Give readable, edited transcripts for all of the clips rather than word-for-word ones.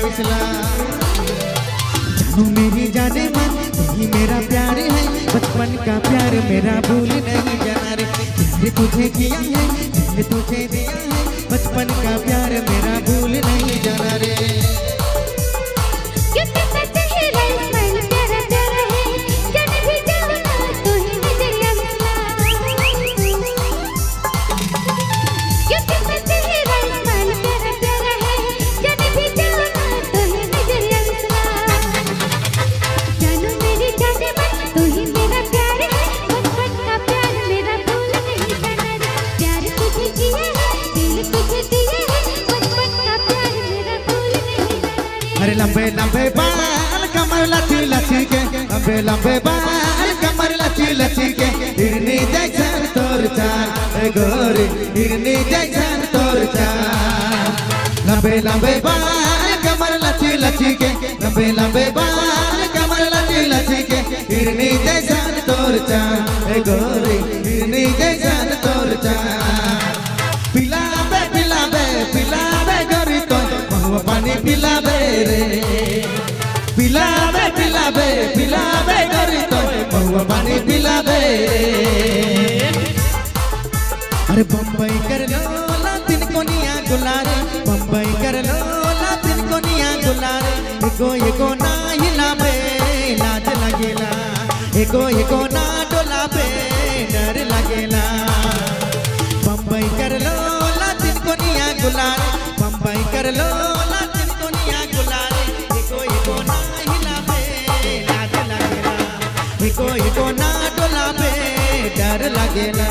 उसला। जानू मेरी जाने मन यही मेरा प्यार है, बचपन का प्यार मेरा भूल नहीं जाना रे। प्यार तुझे किया है, दिल तुझे दिया है, बचपन का प्यार मेरा भूल नहीं जाना रे। अरे लंबे लंबे बाल कमर लची लची के, लंबे लंबे बाल कमर लची लची के, हिरनी जैसन तोर चाल गोरी, हिरनी जैसन तोर चाल। लंबे लंबे बाल कमर लची लची के, लंबे लंबे बाल कमर लची लची के, हिरनी जैसन तोर चाल गोरी, हिरनी जैसन तोर चाल। पिलाबे पिलाबे पिलाबे गोरी तो महुआ पानी पिलाबे रे, पिलाबे पिलाबे पिलाबे गोरी तो महुआ पानी पिलाबे रे। अरे बम्बई कर लो लातिन कोनिया गुलारे, बम्बई कर लो लातिन कोनिया गुलारे। एको ना हिलाबे लाज लगेला, एको ना डोलाबे डर लगेला। बम्बई कर लो लातिन कोनिया गुलारे, बम्बई कर लो लातिन कोनिया गुलारे। एको ना हिलाबे लाज लगेला, एको ना डोलाबे डर लगेला।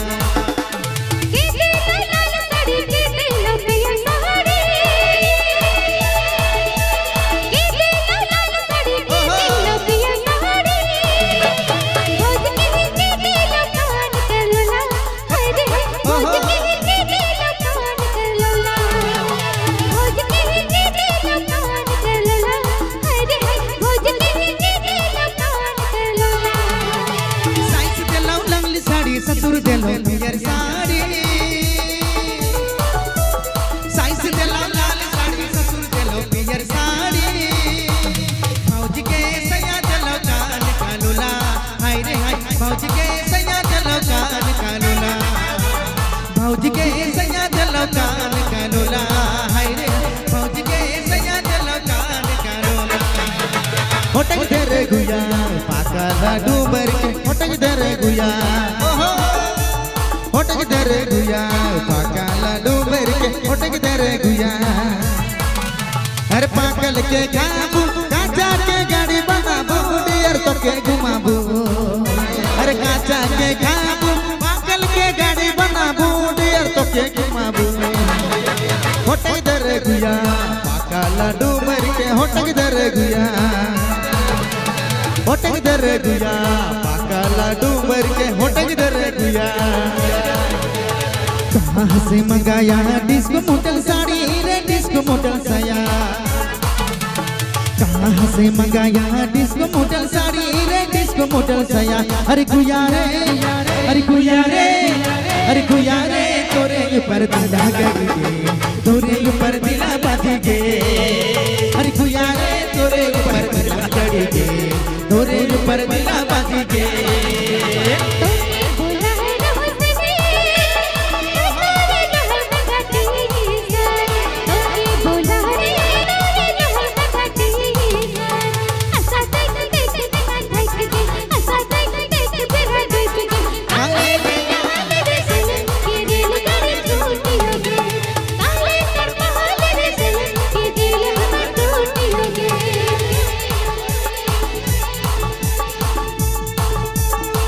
ससुर देलो पियर साड़ी, साइस देलो लाल साड़ी, ससुर देलो पियर साड़ी। भौजी के सैया देलो कान कालूला, हाय रे हाय भौजी के सैया देलो कान कालूला, भौजी के सैया देलो कान कालूला, हाय रे भौजी के सैया देलो कान कालूला। होटक दरे गुया पाका लाडू बर के, होटक दरे गुया, होटक दरे गुया पाका लाडू बर के, होटक दरे गुया। हर पाकल के खाबू काचा के गाड़ी बनाबू, डियर तो के घुमाबू। हर काचा के खाबू पाकल के गाड़ी बनाबू, डियर तो के घुमाबू। होटक दरे गुया पाका लाडू बर के, होटक दरे गुया, होटक दरे गुया पाका लाडू बर के, होटक दरे गुया। कहाँ से मंगाया डिस्को मॉडल साड़ी रे, डिस्को मॉडल साया। कहाँ से मंगाया डिस्को मॉडल साड़ी रे, डिस्को मॉडल साया। अरे गुया रे, अरे गुया रे, अरे गुया रे, तोरे ऊपर दादा गए, तोरे ऊपर